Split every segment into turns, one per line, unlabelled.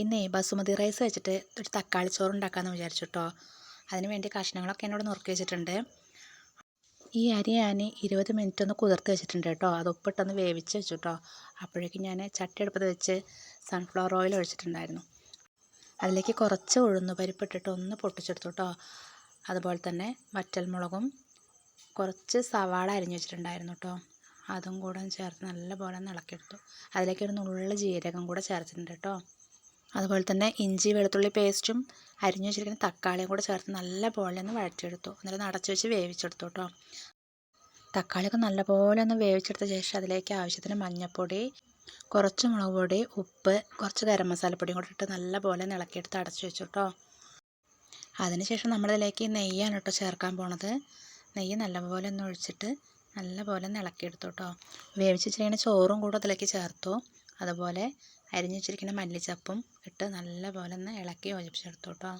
ഇന്നേ ബസുമതി റൈസ് വെച്ചിട്ട് ഒരു തക്കാളി ചോറ് ഉണ്ടാക്കാമെന്ന് വിചാരിച്ചു കേട്ടോ. അതിന് വേണ്ടി കഷ്ണങ്ങളൊക്കെ എന്നോട് നുറുക്കി വെച്ചിട്ടുണ്ട്. ഈ അരി ഞാൻ 20 മിനിറ്റ് ഒന്ന് കുതിർത്ത് വെച്ചിട്ടുണ്ട് കേട്ടോ. അത് ഉപ്പിട്ടൊന്ന് വേവിച്ച് വെച്ചു കേട്ടോ. അപ്പോഴേക്കും ഞാൻ ചട്ടി അടുപ്പത്ത് വെച്ച് സൺഫ്ലവർ ഓയിൽ ഒഴിച്ചിട്ടുണ്ടായിരുന്നു. അതിലേക്ക് കുറച്ച് ഉഴുന്നുപരിപ്പ് ഇട്ടിട്ട് ഒന്ന് പൊട്ടിച്ചെടുത്തു കേട്ടോ. അതുപോലെ തന്നെ വറ്റൽമുളകും കുറച്ച് സവാള അരിഞ്ഞ് വെച്ചിട്ടുണ്ടായിരുന്നു കേട്ടോ. അതും കൂടെ ചേർത്ത് നല്ലപോലെ ഒന്ന് ഇളക്കിയെടുത്തു. അതിലേക്ക് ഒരു നുള്ള് ജീരകം കൂടെ ചേർത്തിട്ടുണ്ട് കേട്ടോ. അതുപോലെ തന്നെ ഇഞ്ചി വെളുത്തുള്ളി പേസ്റ്റും അരിഞ്ഞു വെച്ചിരിക്കുന്ന തക്കാളിയും കൂടെ ചേർത്ത് നല്ലപോലെ ഒന്ന് വഴറ്റിയെടുത്തു. എന്നിട്ട് അടച്ചു വെച്ച് വേവിച്ചെടുത്തു കേട്ടോ. തക്കാളിയൊക്കെ നല്ലപോലെ ഒന്ന് വേവിച്ചെടുത്ത ശേഷം അതിലേക്ക് ആവശ്യത്തിന് മഞ്ഞൾപ്പൊടി, കുറച്ച് മുളക് പൊടി, ഉപ്പ്, കുറച്ച് ഗരം മസാലപ്പൊടിയും കൂടെ ഇട്ട് നല്ലപോലെ ഒന്ന് ഇളക്കിയെടുത്ത് അടച്ചു വെച്ചു കേട്ടോ. അതിനുശേഷം നമ്മളിതിലേക്ക് നെയ്യാണ് കേട്ടോ ചേർക്കാൻ പോണത്. നെയ്യ് നല്ലപോലെ ഒന്ന് ഒഴിച്ചിട്ട് നല്ലപോലെ ഒന്ന് ഇളക്കിയെടുത്തു കേട്ടോ. വേവിച്ച് വെച്ചിരിക്കുന്ന ചോറും കൂടെ അതിലേക്ക് ചേർത്തു. അതുപോലെ അരിഞ്ഞു വെച്ചിരിക്കുന്ന മല്ലിച്ചപ്പും ഇട്ട് നല്ലപോലെ ഒന്ന് ഇളക്കി യോജിപ്പിച്ചെടുത്തു കേട്ടോ.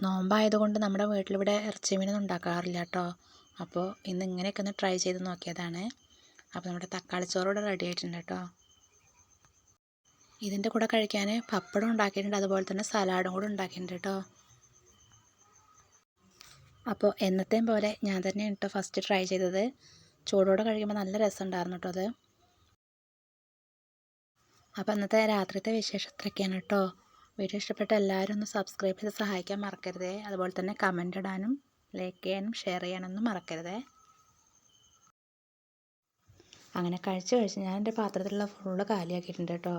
നോമ്പായതുകൊണ്ട് നമ്മുടെ വീട്ടിലിവിടെ ഇറച്ചി മീനൊന്നും ഉണ്ടാക്കാറില്ല കേട്ടോ. അപ്പോൾ ഇന്ന് ഇങ്ങനെയൊക്കെ ഒന്ന് ട്രൈ ചെയ്ത് നോക്കിയതാണ്. അപ്പോൾ നമ്മുടെ തക്കാളി ചോറ് ഇവിടെ റെഡി ആയിട്ടുണ്ട് കേട്ടോ. ഇതിൻ്റെ കൂടെ കഴിക്കാൻ പപ്പടം ഉണ്ടാക്കിയിട്ടുണ്ട്. അതുപോലെ തന്നെ സലാഡും കൂടെ ഉണ്ടാക്കിയിട്ടുണ്ട് കേട്ടോ. അപ്പോൾ എന്നത്തെയും പോലെ ഞാൻ തന്നെയാണ് കേട്ടോ ഫസ്റ്റ് ട്രൈ ചെയ്തത്. ചൂടോടെ കഴിക്കുമ്പോൾ നല്ല രസമുണ്ടായിരുന്നു കേട്ടോ അത്. അപ്പോൾ ഇന്നത്തെ രാത്രിത്തെ വിശേഷം ഇത്രയൊക്കെയാണ് കേട്ടോ. വീഡിയോ ഇഷ്ടപ്പെട്ട എല്ലാവരും ഒന്ന് സബ്സ്ക്രൈബ് ചെയ്ത് സഹായിക്കാൻ മറക്കരുതേ. അതുപോലെ തന്നെ കമൻ്റ് ഇടാനും ലൈക്ക് ചെയ്യാനും ഷെയർ ചെയ്യാനൊന്നും മറക്കരുതേ. അങ്ങനെ കഴിച്ച് ഞാൻ എൻ്റെ പാത്രത്തിലുള്ള ഫുള്ള് കാലിയാക്കിയിട്ടുണ്ട് കേട്ടോ.